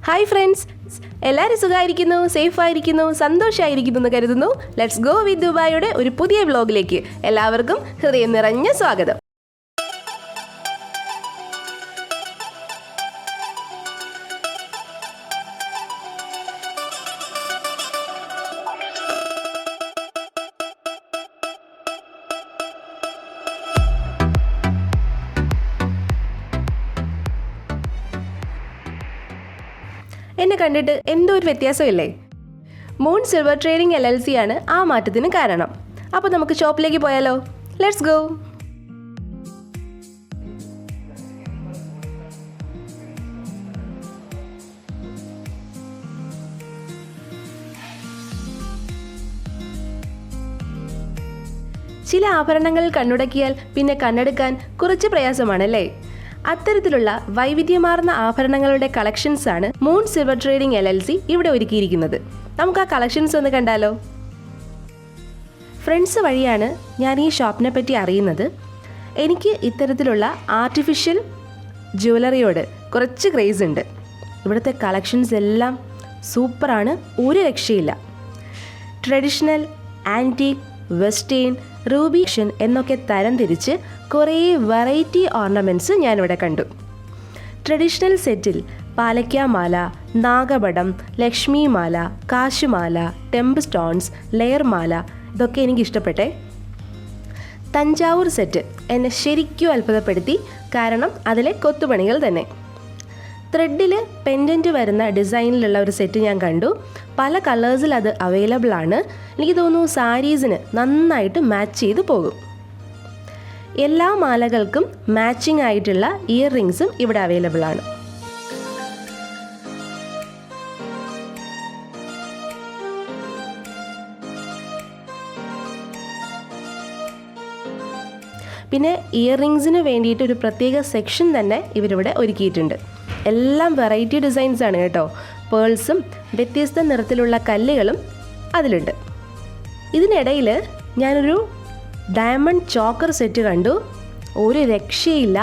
Hi friends, എല്ലാവരും സുഖമായിരിക്കുന്നു, സേഫായിരിക്കുന്നു, സന്തോഷമായിരിക്കുന്നു എന്ന് കരുതുന്നു. ലെറ്റ്സ് ഗോ വിത്ത് ദുബായിയുടെ ഒരു പുതിയ വ്ലോഗിലേക്ക് എല്ലാവർക്കും ഹൃദയം നിറഞ്ഞ സ്വാഗതം. എന്നെ കണ്ടിട്ട് എന്തോ ഒരു വ്യത്യാസമില്ലേ? മൂൺ സിൽവർ ട്രേഡിംഗ് LLC ആണ് ആ മാറ്റത്തിന് കാരണം. അപ്പോൾ നമുക്ക് ഷോപ്പിലേക്ക് പോയാലോ? Let's go. ചില ആഭരണങ്ങളിൽ കണ്ണുടക്കിയാൽ പിന്നെ കണ്ണെടുക്കാൻ കുറച്ച് പ്രയാസമാണല്ലേ? അത്തരത്തിലുള്ള വൈവിധ്യമാർന്ന ആഭരണങ്ങളുടെ കളക്ഷൻസ് ആണ് മൂൺ സിൽവർ ട്രേഡിംഗ് LLC ഇവിടെ ഒരുക്കിയിരിക്കുന്നത്. നമുക്ക് ആ കളക്ഷൻസ് ഒന്ന് കണ്ടാലോ? ഫ്രണ്ട്സ് വഴിയാണ് ഞാൻ ഈ ഷോപ്പിനെ പറ്റി അറിയുന്നത്. എനിക്ക് ഇത്തരത്തിലുള്ള ആർട്ടിഫിഷ്യൽ ജ്വല്ലറിയോട് കുറച്ച് ക്രേസ് ഉണ്ട്. ഇവിടുത്തെ കളക്ഷൻസ് എല്ലാം സൂപ്പറാണ്, ഒരു രക്ഷയില്ല. ട്രഡീഷണൽ, ആൻറ്റീക്, വെസ്റ്റേൺ, റൂബി എന്നൊക്കെ തരംതിരിച്ച് കുറേ വെറൈറ്റി ഓർണമെൻറ്റ്സ് ഞാനിവിടെ കണ്ടു. ട്രഡീഷണൽ സെറ്റിൽ പാലക്കാമാല, നാഗപടം, ലക്ഷ്മിമാല, കാശുമാല, ടെമ്പ് സ്റ്റോൺസ്, ലെയർ മാല, ഇതൊക്കെ എനിക്കിഷ്ടപ്പെട്ടെ. തഞ്ചാവൂർ സെറ്റ് എന്നെ ശരിക്കും അത്ഭുതപ്പെടുത്തി. കാരണം അതിലെ കൊത്തുപണികൾ തന്നെ. ത്രെഡിൽ പെൻഡൻറ്റ് വരുന്ന ഡിസൈനിലുള്ള ഒരു സെറ്റ് ഞാൻ കണ്ടു. പല കളേഴ്സിൽ അത് അവൈലബിൾ ആണ്. എനിക്ക് തോന്നുന്നു സാരീസിന് നന്നായിട്ട് മാച്ച് ചെയ്ത് പോകും. എല്ലാ മാലകൾക്കും മാച്ചിങ് ആയിട്ടുള്ള ഇയർ റിങ്സും ഇവിടെ അവൈലബിൾ ആണ്. പിന്നെ ഇയർ റിങ്സിന് വേണ്ടിയിട്ട് ഒരു പ്രത്യേക സെക്ഷൻ തന്നെ ഇവരിവിടെ ഒരുക്കിയിട്ടുണ്ട്. എല്ലാം വെറൈറ്റി ഡിസൈൻസ് ആണ് കേട്ടോ. പേൾസും വ്യത്യസ്ത നിറത്തിലുള്ള കല്ലുകളും അതിലുണ്ട്. ഇതിനിടയിൽ ഞാനൊരു ഡയമണ്ട് ചോക്കർ സെറ്റ് കണ്ടു. ഒരു രക്ഷയില്ല.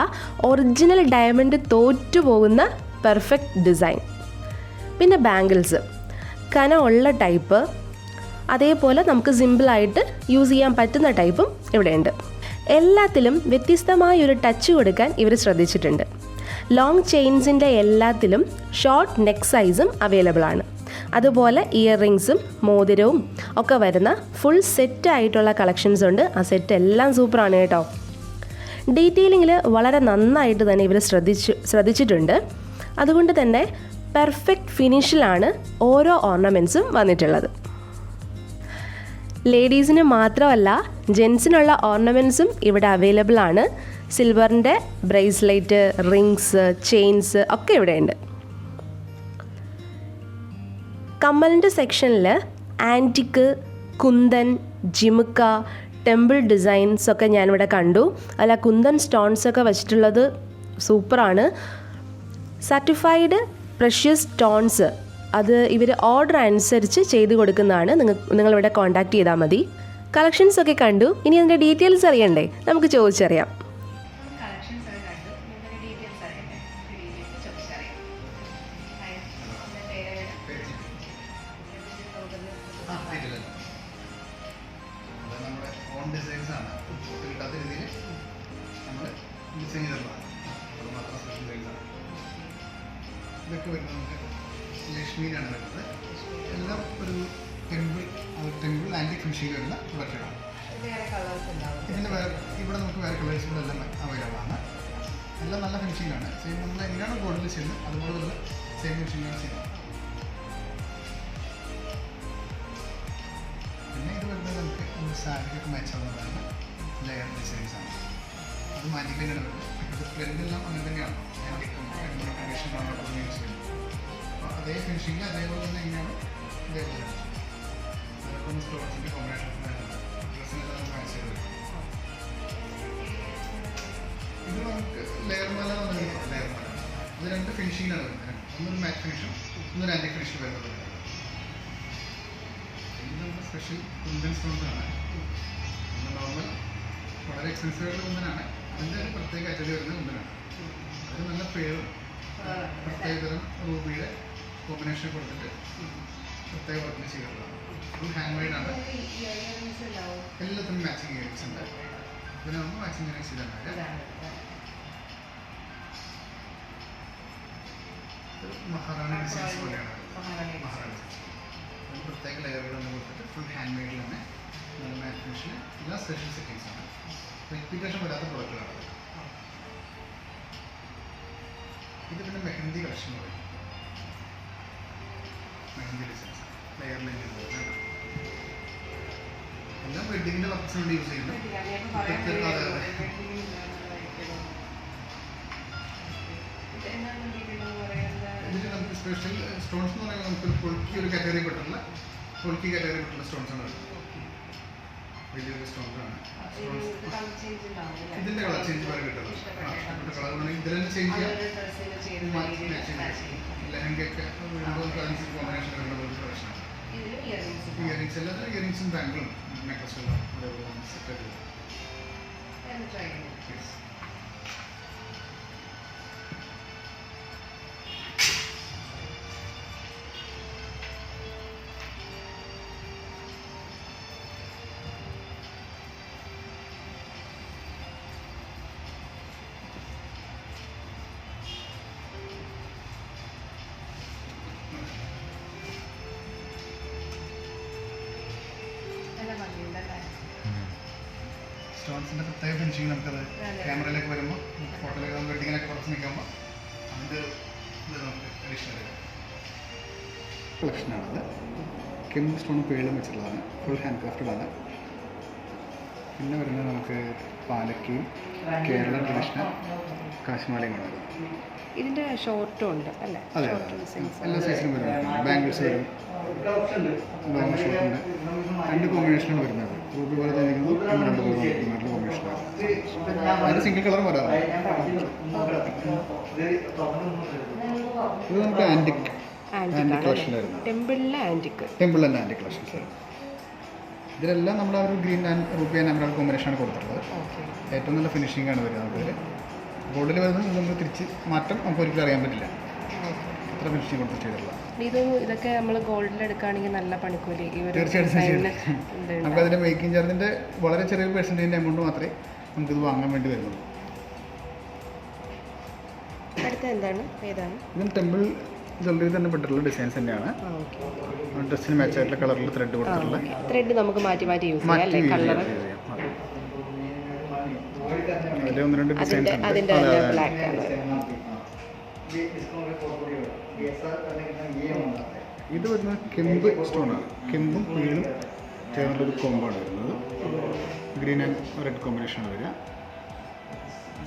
ഒറിജിനൽ ഡയമണ്ട് തോറ്റുപോകുന്ന പെർഫെക്റ്റ് ഡിസൈൻ. പിന്നെ ബാംഗിൾസ് കനമുള്ള ടൈപ്പ്, അതേപോലെ നമുക്ക് സിമ്പിളായിട്ട് യൂസ് ചെയ്യാൻ പറ്റുന്ന ടൈപ്പും ഇവിടെയുണ്ട്. എല്ലാത്തിലും വ്യത്യസ്തമായൊരു ടച്ച് കൊടുക്കാൻ ഇവർ ശ്രദ്ധിച്ചിട്ടുണ്ട്. ലോങ് ചെയിൻസിൻ്റെ എല്ലാത്തിലും ഷോർട്ട് നെക്ക് സൈസും അവൈലബിൾ ആണ്. അതുപോലെ ഇയർ റിങ്സും മോതിരവും ഒക്കെ വരുന്ന ഫുൾ സെറ്റായിട്ടുള്ള കളക്ഷൻസ് ഉണ്ട്. ആ സെറ്റ് എല്ലാം സൂപ്പറാണ് കേട്ടോ. ഡീറ്റെയിലിങ്ങിൽ വളരെ നന്നായിട്ട് തന്നെ ഇവർ ശ്രദ്ധിച്ചിട്ടുണ്ട്. അതുകൊണ്ട് തന്നെ പെർഫെക്റ്റ് ഫിനിഷിലാണ് ഓരോ ഓർണമെൻറ്റ്സും വന്നിട്ടുള്ളത്. ലേഡീസിന് മാത്രമല്ല ജെൻസിനുള്ള ഓർണമെൻറ്റ്സും ഇവിടെ അവൈലബിൾ ആണ്. സിൽവറിൻ്റെ ബ്രേസ്ലെറ്റ്, റിങ്സ്, ചെയിൻസ് ഒക്കെ ഇവിടെയുണ്ട്. കമ്മലിൻ്റെ സെക്ഷനിൽ ആൻറ്റിക്ക്, കുന്തൻ, ജിമുക്ക, ടെമ്പിൾ ഡിസൈൻസ് ഒക്കെ ഞാനിവിടെ കണ്ടു. അല്ല, കുന്തൻ സ്റ്റോൺസ് ഒക്കെ വെച്ചിട്ടുള്ളത് സൂപ്പറാണ്. സർട്ടിഫൈഡ് പ്രഷ്യസ് സ്റ്റോൺസ് അത് ഇവർ ഓർഡർ അനുസരിച്ച് ചെയ്ത് കൊടുക്കുന്നതാണ്. നിങ്ങളിവിടെ കോൺടാക്റ്റ് ചെയ്താൽ മതി. കളക്ഷൻസ് ഒക്കെ കണ്ടു. ഇനി അതിൻ്റെ ഡീറ്റെയിൽസ് അറിയണ്ടേ? നമുക്ക് ചോദിച്ചറിയാം. ഇതൊക്കെ വരുന്നത് നമുക്ക് ലക്ഷ്മിയിലാണ് വരുന്നത്. എല്ലാം ഒരു ടെമ്പിൾ ആൻറ്റി ഫിനിഷിംഗ് വരുന്ന പ്രൊഡക്റ്റുകളാണ്. ഇതിൻ്റെ ഇവിടെ നമുക്ക് വേറെ കളേഴ്സുകളെല്ലാം അവൈലബിൾ ആണ്. എല്ലാം നല്ല ഫിനിഷിംഗാണ്. സെയിം നമ്മൾ എങ്ങനെയാണ് ഗോൾഡിൽ ചെയ്യുന്നത് അതുപോലെ തന്നെ സെയിം ഫിനിഷിംഗാണ് ചെയ്യുന്നത്. പിന്നെ ഇത് വരുന്നത് നമുക്ക് നമ്മുടെ സാരിക്കൊക്കെ മാച്ച് ആവുന്നതാണ് ലെയർ ഡിസൈൻസ് ആണ്. അത് മാറ്റി തന്നെയാണ് വരുന്നത്. ഇത് ട്രെൻഡെല്ലാം അങ്ങനെ തന്നെയാണ്. കണ്ടീഷനാണ് യൂസ് ചെയ്യുന്നത്. അപ്പോൾ അതേ ഫിനിഷിംഗ് അതേപോലെ തന്നെ എങ്ങനെയാണ് ഇതേപോലെ അതേപോലെ സ്റ്റോൺസിൻ്റെ കോമ്പിനേഷൻ ഡ്രസ്സിനെല്ലാം നമുക്ക് മാച്ച് ചെയ്ത് വരും. ഇത് നമുക്ക് ലെയർ മാല ലെയർ മാല ഇത് രണ്ട് ഫിനിഷിങ്ങിലാണ് വരുന്നത്. ഒന്നൊരു മാറ്റ് ഫിനിഷും ഒന്നൊരു ആൻറ്റി ഫിനിഷും വരുന്നത്. ഇത് നമ്മുടെ സ്പെഷ്യൽ കുന്തൻ സ്റ്റോൺസ് ആണ്. നോർമൽ വളരെ എക്സ്പെൻസീവ് ആയിട്ടുള്ള കുന്തനാണ്. അതിൻ്റെ ഒരു പ്രത്യേക കാറ്റഗറി വരുന്ന കുന്തനാണ്. അത് നല്ല പേരും പ്രത്യേകതരം റൂബിയുടെ കോമ്പിനേഷൻ കൊടുത്തിട്ട് പ്രത്യേക വർക്കിൽ ചെയ്തിട്ടുള്ളതാണ്. ഫുൾ ഹാൻഡ് മെയ്ഡാണ്. എല്ലാത്തിനും മാച്ചിങ് ഇയറിങ്സ് ഉണ്ട്. ഇതിനാകുമ്പോൾ മാച്ചിങ് ഇയറിങ്സ് ഇതാണ്. മഹാറാണി ഡിസൈൻസ് പോലെയാണ്. മഹാറാണി പ്രത്യേക ലെയറുകൾ തന്നെ കൊടുത്തിട്ട് ഫുൾ ഹാൻഡ് മെയ്ഡിൽ തന്നെ നല്ല മാറ്റ് ഫിനിഷിൽ എല്ലാ സ്പെഷ്യൽ സെറ്റിങ്സാണ്. റിപ്പീറ്റേഷൻ വരാത്ത പ്രൊഡക്റ്റുകളാണ്. ഇത് പിന്നെ മെഹന്തി കളക്ഷൻ പറയും. മെഹന്തി ഡിസൈൻസ് ലെയറിൽ എല്ലാം വെഡിങ്ങിൻ്റെ പർപ്പസിന് വേണ്ടി യൂസ് ചെയ്യുന്നു. ഇതിൽ നമുക്ക് സ്പെഷ്യൽ സ്റ്റോൺസ് എന്ന് പറയുമ്പോൾ നമുക്കൊരു പൊൾക്കി ഒരു കാറ്റഗറി പെട്ടുള്ള സ്റ്റോൺസ് ആണ്. വലിയൊരു സ്റ്റോൺസാണ്. ഇതിൻ്റെ കളർ ചേഞ്ച് വരെ കിട്ടുന്നത്. ഇഷ്ടപ്പെട്ട കളർ വേണമെങ്കിൽ ഇതിൽ തന്നെ ചേഞ്ച് ചെയ്യാം. ലെഹങ്കയൊക്കെ കോമ്പിനേഷൻ വരുന്ന ഒരു കളക്ഷനാണ്. ഇയറിങ്സ് എല്ലാത്തിനും ഇയറിങ്സും ബാങ്കിളും നെക്ലസും അതേപോലെ സെറ്റ് ചെയ്ത് സ്റ്റോൺസിൻ്റെ പ്രത്യേക ഫിനിഷിങ് നമുക്കത് ക്യാമറയിലേക്ക് വരുമ്പോൾ ഫോട്ടോയിലേക്ക് നമ്മൾ വെഡിങ്ങിനൊക്കെ കുറച്ച് നിൽക്കുമ്പോൾ അതിൻ്റെ ഇത് നമുക്ക് അഡീഷണൽ കളക്ഷനാണത്. കെമ്പ് സ്റ്റോണും പേളും വെച്ചിട്ടുള്ളതാണ്. ഫുൾ ഹാൻഡ് ക്രാഫ്റ്റഡാണ്. പിന്നെ വരുന്നത് നമുക്ക് പാലക്കയും കേരള ട്രഡീഷണൽ കാശ്മാലയും കൂടെ വരും. ഇതിൻ്റെ ഷോർട്ടും ഉണ്ട് അല്ലേ? അതെ, എല്ലാ സൈസിലും വരും. ബാംഗിൾസ് വരും, ലോങ് ഷോർട്ടുണ്ട്. രണ്ട് കോമ്പിനേഷനാണ് വരുന്നത്. റൂബി പോലെ തോന്നിക്കുന്നത് രണ്ട് കോമ്പിനേഷനാണ്. അതിൻ്റെ സിംഗിൾ കളർ വരാറുണ്ട്. ഇത് നമുക്ക് ആൻറ്റിക് കളക്ഷൻ വരുന്നത്. ടെമ്പിളിലെ ആൻറ്റിക് കളക്ഷൻസ്. ഇതിലെല്ലാം നമ്മൾ ആ ഒരു green and Ruby and emerald കോമ്പിനേഷനാണ് കൊടുത്തിട്ടുള്ളത്. ഏറ്റവും നല്ല ഫിനിഷിംഗ് ആണ് വരുന്നത്. നമുക്ക് ഗോൾഡിൽ വരുന്നത് നമുക്ക് തിരിച്ച് മാറ്റം നമുക്ക് ഒരിക്കലും അറിയാൻ പറ്റില്ല. അത്ര ഫിനിഷിംഗ് കൊടുത്ത് ചെയ്തിട്ടുള്ളത്. ഇതൊക്കെ നമ്മൾ ഗോൾഡിൽ എടുക്കുകയാണെങ്കിൽ നല്ല പണിക്കൂലി തീർച്ചയായിട്ടും നമുക്ക് അതിൻ്റെ മേക്കിംഗ് ചാർജിൻ്റെ വളരെ ചെറിയൊരു പെർസെൻറ്റേജിൻ്റെ എമൗണ്ട് മാത്രമേ നമുക്കിത് വാങ്ങാൻ വേണ്ടി വരുന്നുള്ളൂ. അടുത്ത എന്താണ്? ഇതും ടെമ്പിൾ ജ്വല്ലറി തന്നെ പെട്ടിട്ടുള്ള ഡിസൈൻസ് തന്നെയാണ്. ഡ്രസ്സിന് മാച്ച് ആയിട്ടുള്ള കളറിൽ ത്രെഡ് കൊടുത്തിട്ടുള്ള ത്രെഡ് നമുക്ക് മാറ്റി യൂസ് ചെയ്യാം അല്ലേ? കളർ അതിൽ ഒന്ന് രണ്ട് ഡിസൈൻസ് ഉണ്ട്. ഇത് വരുന്നത് കെമ്പ് സ്റ്റോണാണ്. കെമ്പും പേളും ചേർന്നുള്ളൊരു കോമ്പാണ് വരുന്നത്. ഗ്രീൻ ആൻഡ് റെഡ് കോമ്പിനേഷനാണ് വരിക.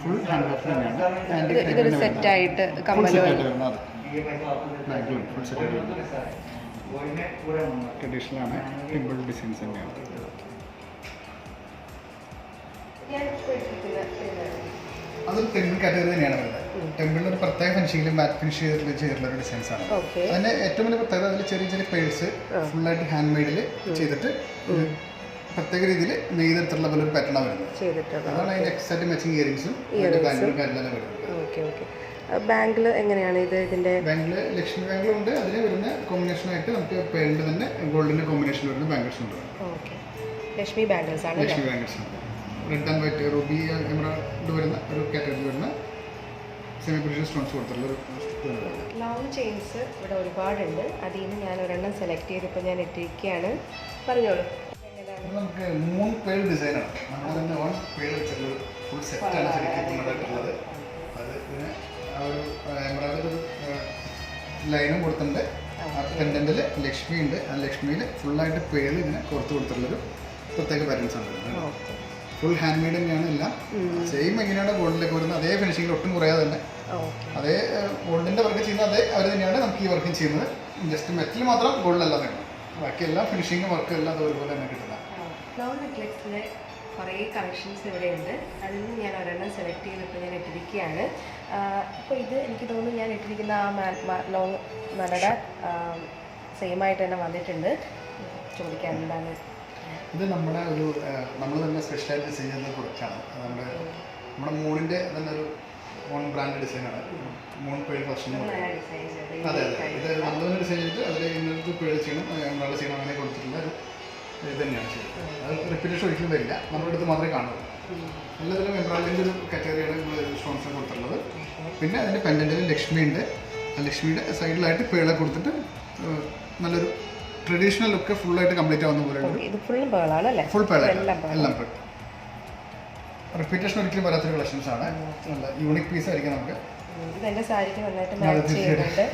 ഫുൾ ഹാൻഡ് ക്രാഫ്റ്റ് തന്നെയാണ്. സെറ്റായിട്ട് വരുന്നത്. ഫുൾ സെറ്റായിട്ട് വരുന്നത് ട്രഡീഷണലാണ്. ടെമ്പിൾ ഡിസൈൻസ് തന്നെയാണ്. അതൊരു ടെമ്പിൾ കാറ്റഗറി തന്നെയാണ് വരുന്നത്. ടെമ്പിളിൽ ഒരു പ്രത്യേക ഫിനിഷിംഗിൽ മാറ്റ് ഫിനിഷ് ചെയ്തിട്ടുള്ള ഒരു ഡിസൈൻസ് ആണ്. അതിൻ്റെ ഏറ്റവും വലിയ പ്രത്യേകത അതിൽ ചെറിയ ചെറിയ പേഴ്സ് ഫുള്ളായിട്ട് ഹാൻഡ് മെയ്ഡിൽ ചെയ്തിട്ട് പ്രത്യേക രീതിയിൽ നെയ്തെടുത്തുള്ള പോലെ ഒരു പാറ്റേണാണ് വരുന്നത്. അതാണ് അതിൻ്റെ എക്സാക്ട് മാച്ചിങ് ഇയറിങ്സും ബാംഗിളും കാര്യങ്ങളെല്ലാം വരുന്നത്. ബാംഗിൾ എങ്ങനെയാണ് ഇതിൻ്റെ? ബാംഗിൾ ലക്ഷ്മി ബാംഗിളുണ്ട്. അതിന് വരുന്ന കോമ്പിനേഷനായിട്ട് നമുക്ക് പേളിൻ്റെ തന്നെ ഗോൾഡിൻ്റെ കോമ്പിനേഷൻ വരുന്ന ബാംഗിൾസ് ഉണ്ട്. ലക്ഷ്മി ബാംഗിൾസ് ആണ്. Red and white Ruby emerald വരുന്ന ഒരു കാറ്റഗറി വരുന്ന സെമി പ്രീഷ്യസ് സ്റ്റോൺസ് കൊടുത്തിട്ടുള്ള ഒരു ലോങ് ചെയിൻസ് ഇവിടെ ഒരുപാടുണ്ട്. അതിൽ നിന്ന് ഞാൻ ഒരെണ്ണം സെലക്ട് ചെയ്തിപ്പോൾ ഞാൻ ഇട്ടിരിക്കുകയാണ്. പറഞ്ഞോളൂ. നമുക്ക് 3 പേൾ ഡിസൈനാണ്. നമ്മൾ തന്നെ 1 പേൾ വെച്ചുള്ള ഫുൾ സെറ്റാണ് ശരിക്കും കൊണ്ടുവന്നിട്ടുള്ളത്. അത് പിന്നെ ആ ഒരു എമറാൾഡ് ഒരു ലൈനും കൊടുത്തിട്ടുണ്ട്. ആ പെൻഡൻറ്റിൽ ലക്ഷ്മി ഉണ്ട്. ആ ലക്ഷ്മിയിൽ ഫുള്ളായിട്ട് പേൾ ഇങ്ങനെ കൊടുത്തു കൊടുത്തിട്ടുള്ളൊരു പ്രത്യേക പാറ്റേൺസ് ആണ് വരുന്നത്. ഫുൾ ഹാൻഡ് മെയ്ഡ് തന്നെയാണ് എല്ലാം. സെയിം എങ്ങനെയാണ് ഗോൾഡിലേക്ക് വരുന്നത് അതേ ഫിനിഷിംഗിൽ ഒട്ടും കുറയാതെ തന്നെ അതേ ഗോൾഡിൻ്റെ വർക്ക് ചെയ്യുന്നത് അതേ അവർ തന്നെയാണ് നമുക്ക് ഈ വർക്കും ചെയ്യുന്നത്. ജസ്റ്റ് മെറ്റൽ മാത്രം ഗോൾഡിലല്ലാതെ ബാക്കി എല്ലാ ഫിനിഷിങ്ങും വർക്കും എല്ലാം അതുപോലെ തന്നെ കിട്ടുന്നത്. ലോങ് നെക്ലസിലെ കുറേ കളക്ഷൻസ് ഇവിടെയുണ്ട്. അതിൽ നിന്ന് ഞാൻ ഒരെണ്ണം സെലക്ട് ചെയ്തപ്പോൾ ഞാൻ ഇട്ടിരിക്കുകയാണ്. അപ്പോൾ ഇത് എനിക്ക് തോന്നുന്നു ഞാൻ ഇട്ടിരിക്കുന്ന ആ ലോങ് നടയുടെ സെയിം ആയിട്ട് തന്നെ വന്നിട്ടുണ്ട്. ചോദിക്കാൻ എന്താണ്? ഇത് നമ്മുടെ നമ്മൾ തന്നെ സ്പെഷ്യലായിട്ട് ഡിസൈൻ ചെയ്യുന്ന പ്രൊഡക്റ്റാണ്. നമ്മുടെ മൂണിൻ്റെ തന്നെ ഒരു ഓൺ ബ്രാൻഡ് ഡിസൈനാണ് മോൺ പേൾ കളക്ഷൻ. അതെ അതെ, ഇത് നമ്മൾ തന്നെ ഡിസൈൻ ചെയ്തിട്ട് അതിൽ ഇന്നത്തെ പേൾ ചെയ്യണം, എംബ്രോയിഡറി ചെയ്യണം, അങ്ങനെ കൊടുത്തിട്ടുള്ള ഒരു ഇത് തന്നെയാണ് ചെയ്യുന്നത്. അത് റിപ്പീറ്റേഷൻ ഒരിക്കലും വരില്ല, നമ്മുടെ അടുത്ത് മാത്രമേ കാണൂ. എല്ലാത്തിലും എംബ്രോയിഡറിൻ്റെ ഒരു കാറ്റഗറിയാണ് നമ്മൾ സ്റ്റോൺസ് കൊടുത്തിട്ടുള്ളത്. പിന്നെ അതിൻ്റെ പെൻഡൻറ്റിൽ ലക്ഷ്മി ഉണ്ട്, ആ ലക്ഷ്മിയുടെ സൈഡിലായിട്ട് പേള കൊടുത്തിട്ട് നല്ലൊരു ട്രഡീഷണൽ ലുക്ക് ഫുള്ളായിട്ട് കംപ്ലീറ്റ് ആവുന്ന പോലെ ഫുൾ പേള എല്ലാം പേൾ. റിപ്പീറ്റേഷൻ ഒരിക്കലും വരാത്തൊരു കളക്ഷൻസ് ആണ്, നല്ല യൂണിക് പീസ് ആയിരിക്കും നമുക്ക്. ഇതെന്റെ സാരിക്ക് നന്നായിട്ട് മാച്ച് ചെയ്യുന്നുണ്ട്.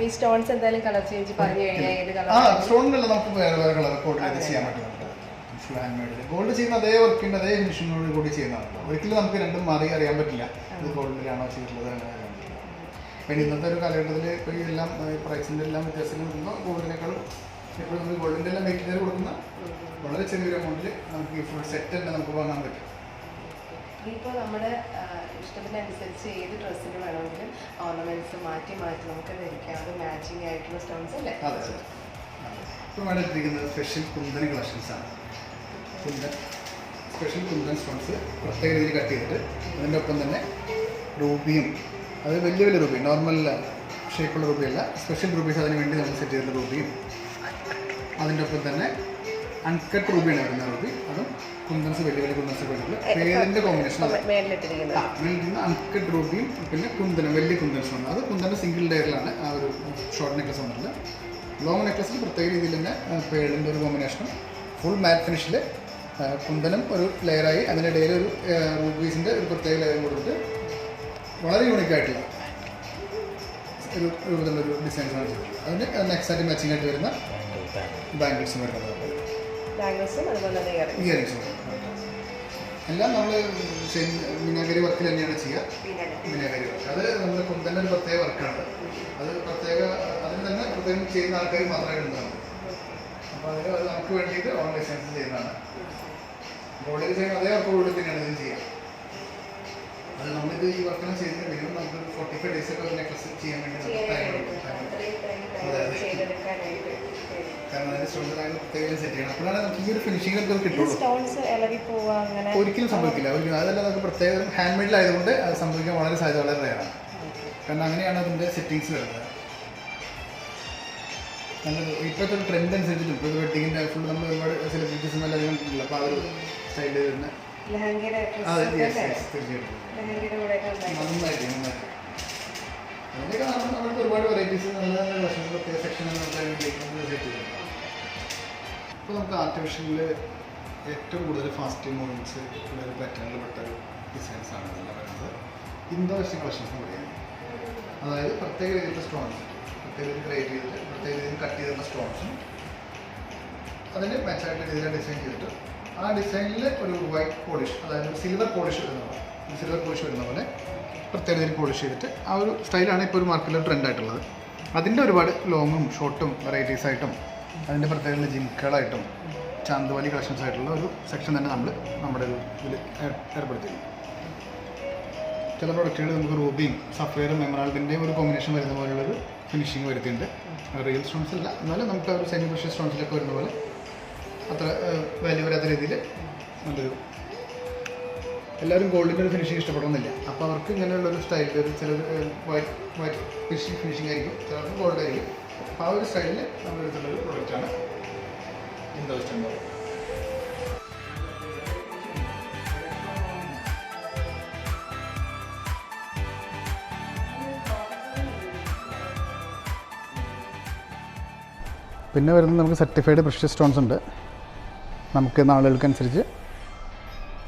ഈ സ്റ്റോൺസ് എന്തായാലും കളർ ചേഞ്ച് പറഞ്ഞു കഴിഞ്ഞാൽ ഏത് കളർ? സ്റ്റോണിനല്ല, നമുക്ക് വേറെ വേറെ കളർ കോഡ് ചെയ്യാൻ പറ്റുന്നുണ്ട്. ഹാൻഡ് മെയ്ഡ് ഗോൾഡ് ചെയ്യുന്ന അതേ വർക്കിൻ്റെ അതേ ഫിനിഷിനോട് കൂടി ചെയ്യുന്നതാണ്. ഒരിക്കലും നമുക്ക് രണ്ടും മാറി അറിയാൻ പറ്റില്ല ഇത് ഗോൾഡിലാണോ ചെയ്തിട്ടുള്ളത് അങ്ങനെ അറിയാൻ പറ്റില്ല. പിന്നെ ഇന്നത്തെ ഒരു കാലഘട്ടത്തിൽ ഇപ്പോൾ ഈ എല്ലാം പ്രൈസിൻ്റെ എല്ലാം വ്യത്യാസം വരുമ്പോൾ ഗോൾഡിനേക്കാളും ഇപ്പോൾ നമ്മൾ ഗോൾഡിൻ്റെ എല്ലാം മെറ്റീരിയൽ കൊടുക്കുന്ന വളരെ ചെറിയൊരു എമൗണ്ടിൽ നമുക്ക് ഈ ഫുൾ സെറ്റ് തന്നെ നമുക്ക് വാങ്ങാൻ പറ്റും. ഇപ്പോൾ നമ്മുടെ ഇഷ്ടത്തിനനുസരിച്ച് ഏത് ഡ്രസ്സിന് വേണമെങ്കിലും ഓർണമെന്റ്സ് മാറ്റി മാറ്റി നമുക്ക് ധരിക്കാം. അത് മാച്ചിങ് ആയിട്ടുള്ള സ്റ്റോൺസ് അല്ലേ? അതെ അതെ. ഇപ്പോൾ വേണം ഇട്ടിരിക്കുന്നത് സ്പെഷ്യൽ കുന്തൻ കളക്ഷൻസ് ആണ്. കുന്തൻ സ്പെഷ്യൽ കുന്തൻ സ്റ്റോൺസ് പ്രത്യേക രീതിയിൽ കട്ട് ചെയ്തിട്ട് അതിൻ്റെ ഒപ്പം തന്നെ റൂബിയും, അത് വലിയ വലിയ റൂബി, നോർമൽ ഷേപ്പുള്ള റൂബിയല്ല, സ്പെഷ്യൽ റൂബീസ് അതിന് വേണ്ടി നമ്മൾ സെറ്റ് ചെയ്തിട്ടുള്ള റൂബിയും, അതിൻ്റെ ഒപ്പം തന്നെ അൺകട്ട് റൂബിയാണ് വരുന്ന റൂബി, അതും കുന്തൻസ് വലിയ വലിയ കുന്തൻസ് വേണ്ടിയിട്ടുള്ള പേരിൻ്റെ കോമ്പിനേഷൻ. അൺകട്ട് റൂബിയും പിന്നെ കുന്തനും വലിയ കുന്തൻസ് വന്നത്, അത് കുന്തൻ്റെ സിംഗിൾ ലെയറിലാണ് ആ ഒരു ഷോർട്ട് നെക്ലസ് വന്നിട്ടുള്ളത്. ലോങ് നെക്ലസിൽ പ്രത്യേക രീതിയിൽ തന്നെ പേളിൻ്റെ ഒരു കോമ്പിനേഷനും ഫുൾ മാറ്റ് ഫിനിഷിൽ കുന്തനും ഒരു ലെയറായി അതിനിടയിൽ ഒരു റൂബീസിൻ്റെ ഒരു പ്രത്യേക ലെയറും കൊടുത്തിട്ട് വളരെ യൂണിക്കായിട്ടുള്ള ഒരു രൂപത്തിലുള്ളൊരു ഡിസൈൻസാണ് ചെയ്തത്. അതിന് നെക്സ്റ്റ് മാച്ചിങ് ആയിട്ട് വരുന്ന ബാംഗിൾസും വരുന്നത്, ഇയറിങ്സും എല്ലാം നമ്മൾ മീനാകരി വർക്കിൽ തന്നെയാണ് ചെയ്യുക. മീനാകരി വർക്ക് അത് നമ്മൾ കുന്തൻ്റെ ഒരു പ്രത്യേക വർക്കാണ്. അത് പ്രത്യേക അതിന് തന്നെ പ്രത്യേകം ചെയ്യുന്ന ആൾക്കാർ മാത്രമേ ഉണ്ടാകും. അപ്പോൾ അത് നമുക്ക് വേണ്ടിയിട്ട് ഓൺ ഡിസൈൻസ് ചെയ്യുന്നതാണ്. ഗോൾഡ് ഡിസൈൻ അതേ വർക്ക് ഗോൾഡ് തന്നെയാണ് ഇതിന് ചെയ്യുക. അത് നമ്മളിത് ഈ വർക്കെല്ലാം ചെയ്യുന്നത് മിനിമം നമുക്ക് 45 days ഒക്കെ ഒരു നെക്ലസ് ചെയ്യാൻ വേണ്ടി ടൈം എടുക്കും. അതെ അതെ, കാരണം അതിൻ്റെ സ്റ്റോൺസ് അതിന് പ്രത്യേകം സെറ്റ് ചെയ്യണം. അപ്പോഴാണ് നമുക്ക് ഈ ഒരു ഫിനിഷിംഗൊക്കെ കിട്ടുള്ളൂ. ഒരിക്കലും സംഭവിക്കില്ല. അതെല്ലാം നമുക്ക് പ്രത്യേകം ഹാൻഡ് മെയ്ഡിലായതുകൊണ്ട് അത് സംഭവിക്കാൻ വളരെ സാധ്യത വളരെ റെയറാണ്. കാരണം അങ്ങനെയാണ് അതിൻ്റെ സെറ്റിങ്സ് വരുന്നത്. നല്ലത് ഇപ്പോഴത്തെ ഒരു ട്രെൻഡ് അനുസരിച്ചിട്ടും ഇപ്പോൾ വെഡിങ്ങിൻ്റെ ഫുൾ നമ്മൾ ഒരുപാട് സെലിബ്രിറ്റീസ് നല്ല അധികം ഉണ്ടല്ലോ. അപ്പോൾ ആ ഒരു സ്റ്റൈലിൽ വരുന്ന അതെ തീർച്ചയായിട്ടും നന്നായിട്ട് അതിൻ്റെയൊക്കെ നമുക്ക് ഒരുപാട് വെറൈറ്റീസ് നല്ല നല്ല കളക്ഷൻസ് പ്രത്യേക സെക്ഷൻ നമുക്ക് സെറ്റ് ചെയ്തിട്ടുണ്ട്. ഇപ്പോൾ നമുക്ക് ആർട്ടിഫിഷ്യലിൽ ഏറ്റവും കൂടുതൽ ഫാസ്റ്റ് മൂവ്മെൻറ്റ്സ് ഉള്ള ഒരു പാറ്റേണിൽ പെട്ട ഒരു ഡിസൈൻസാണ് ഇതെല്ലാം വരുന്നത്. ഇന്തോ വെസ്റ്റേൺ കളക്ഷൻസ് എന്ന് പറയുന്നത്, അതായത് പ്രത്യേക രീതിയിലുള്ള സ്റ്റോൺസ് പ്രത്യേക രീതിയിൽ ക്രിയേറ്റ് ചെയ്തിട്ട് പ്രത്യേക രീതിയിൽ കട്ട് ചെയ്തിട്ടുള്ള സ്റ്റോൺസും അതിന് മാച്ചായിട്ട് രീതിയിൽ ഡിസൈൻ ചെയ്തിട്ട് ആ ഡിസൈനിൽ ഒരു വൈറ്റ് പോളിഷ്, അതായത് സിൽവർ പോളിഷ് വരുന്ന പോലെ പ്രത്യേക രീതിയിൽ പോളിഷ് ചെയ്തിട്ട് ആ ഒരു സ്റ്റൈലാണ് ഇപ്പോൾ ഒരു മാർക്കറ്റിൽ ട്രെൻഡായിട്ടുള്ളത്. അതിൻ്റെ ഒരുപാട് ലോങ്ങും ഷോർട്ടും വെറൈറ്റീസ് ആയിട്ടും അതിൻ്റെ പ്രത്യേക ജിംക്കുകളായിട്ടും ചാന്ദോലി കളക്ഷൻസ് ആയിട്ടുള്ള ഒരു സെക്ഷൻ തന്നെ നമ്മൾ നമ്മുടെ ഒരു ഇതിൽ ഏർപ്പെടുത്തിയിരുന്നു. ചില പ്രൊഡക്റ്റുകൾ നമുക്ക് റൂബിയും സഫയറും എമറാൾഡിൻ്റെയും ഒരു കോമ്പിനേഷൻ വരുന്ന പോലുള്ളൊരു ഫിനിഷിങ് വരുത്തിയിട്ടുണ്ട്. റിയൽ സ്റ്റോൺസ് അല്ല, എന്നാലും നമുക്ക് ആ ഒരു സെമി പ്രഷ്യസ് സ്റ്റോൺസിലൊക്കെ വരുന്ന പോലെ അത്ര വാല്യൂ വരാത്ത രീതിയിൽ നല്ലൊരു, എല്ലാവരും ഗോൾഡിൻ്റെ ഒരു ഫിനിഷിങ് ഇഷ്ടപ്പെടുന്നില്ല. അപ്പോൾ അവർക്ക് ഇങ്ങനെയുള്ളൊരു സ്റ്റൈലിൽ ഒരു ചില വൈറ്റ് ഫിനിഷിങ് ആയിരിക്കും, ചിലർക്ക് ഗോൾഡ് ആയിരിക്കും. അപ്പോൾ ആ ഒരു സ്റ്റൈലിൽ നമ്മൾ എടുത്തുള്ളൊരു പ്രൊഡക്റ്റാണ് ഇന്തോ വെസ്റ്റേൺ. പിന്നെ വരുന്നത് നമുക്ക് സർട്ടിഫൈഡ് പ്രഷ്യസ് സ്റ്റോൺസ് ഉണ്ട്. നമുക്ക് നാളുകൾക്കനുസരിച്ച്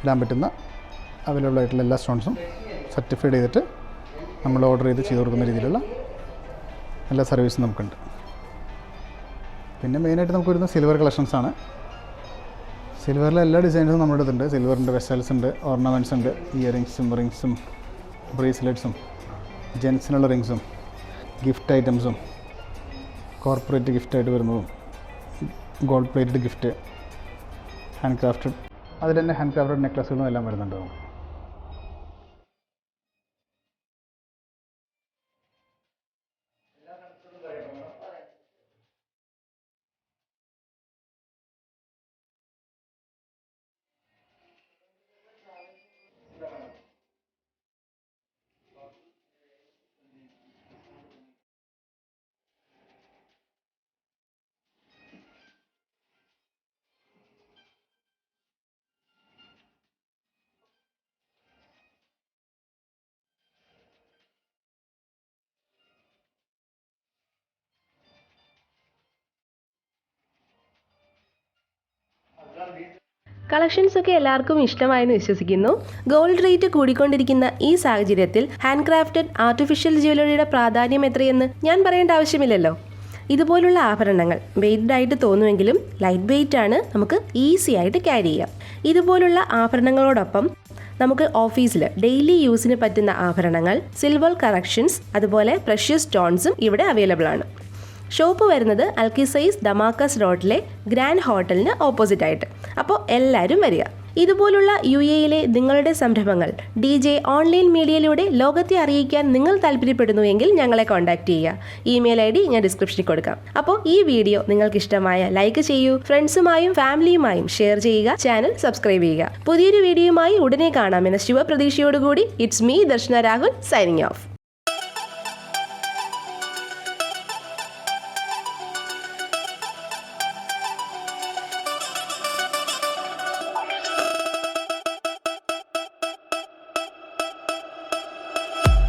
ഇടാൻ പറ്റുന്ന അവൈലബിൾ ആയിട്ടുള്ള എല്ലാ സ്റ്റോൺസും സർട്ടിഫൈഡ് ചെയ്തിട്ട് നമ്മൾ ഓർഡർ ചെയ്ത് കൊടുക്കുന്ന രീതിയിലുള്ള എല്ലാ സർവീസും നമുക്കുണ്ട്. പിന്നെ മെയിനായിട്ട് നമുക്ക് വരുന്ന സിൽവർ കളക്ഷൻസാണ്. സിൽവറിലെ എല്ലാ ഡിസൈൻസും നമ്മുടെ അടുത്തുണ്ട്. സിൽവറിൻ്റെ വെസൽസ് ഉണ്ട്, ഓർണമെൻറ്റ്സ് ഉണ്ട്, ഇയറിങ്സും റിങ്സും ബ്രേസ്ലെറ്റ്സും ജെൻസിനുള്ള റിങ്സും ഗിഫ്റ്റ് ഐറ്റംസും കോർപ്പറേറ്റ് ഗിഫ്റ്റായിട്ട് വരുന്നതും gold plated gift hand crafted, അതിൽ തന്നെ ഹാൻഡ് ക്രാഫ്റ്റഡ് നെക്ലസുകളും എല്ലാം വരുന്നുണ്ടാവും. കളക്ഷൻസ് ഒക്കെ എല്ലാവർക്കും ഇഷ്ടമായെന്ന് വിശ്വസിക്കുന്നു. ഗോൾഡ് റേറ്റ് കൂടിക്കൊണ്ടിരിക്കുന്ന ഈ സാഹചര്യത്തിൽ ഹാൻഡ് ക്രാഫ്റ്റഡ് ആർട്ടിഫിഷ്യൽ ജ്വല്ലറിയുടെ പ്രാധാന്യം എത്രയെന്ന് ഞാൻ പറയേണ്ട ആവശ്യമില്ലല്ലോ. ഇതുപോലുള്ള ആഭരണങ്ങൾ വെയ്റ്റഡ് ആയിട്ട് തോന്നുമെങ്കിലും ലൈറ്റ് വെയ്റ്റ് ആണ്, നമുക്ക് ഈസി ആയിട്ട് ക്യാരി ചെയ്യാം. ഇതുപോലുള്ള ആഭരണങ്ങളോടൊപ്പം നമുക്ക് ഓഫീസിൽ ഡെയിലി യൂസിന് പറ്റുന്ന ആഭരണങ്ങൾ, സിൽവർ കളക്ഷൻസ്, അതുപോലെ പ്രഷ്യസ് സ്റ്റോൺസും ഇവിടെ അവൈലബിൾ ആണ്. ഷോപ്പ് വരുന്നത് അൽക്കിസൈസ് ദമാക്കസ് റോഡിലെ ഗ്രാൻഡ് ഹോട്ടലിന് ഓപ്പോസിറ്റ് ആയിട്ട്. അപ്പോൾ എല്ലാവരും വരിക. ഇതുപോലുള്ള UAE-യിലെ നിങ്ങളുടെ സംരംഭങ്ങൾ DJ ഓൺലൈൻ മീഡിയയിലൂടെ ലോകത്തെ അറിയിക്കാൻ നിങ്ങൾ താല്പര്യപ്പെടുന്നുവെങ്കിൽ ഞങ്ങളെ കോൺടാക്ട് ചെയ്യുക. ഇമെയിൽ ID ഞാൻ ഡിസ്ക്രിപ്ഷനിൽ കൊടുക്കാം. അപ്പോൾ ഈ വീഡിയോ നിങ്ങൾക്ക് ഇഷ്ടമായ ലൈക്ക് ചെയ്യൂ, ഫ്രണ്ട്സുമായും ഫാമിലിയുമായും ഷെയർ ചെയ്യുക, ചാനൽ സബ്സ്ക്രൈബ് ചെയ്യുക. പുതിയൊരു വീഡിയോയുമായി ഉടനെ കാണാമെന്ന ശുഭപ്രതീക്ഷയോടുകൂടി it's me Darshana Rahul signing of.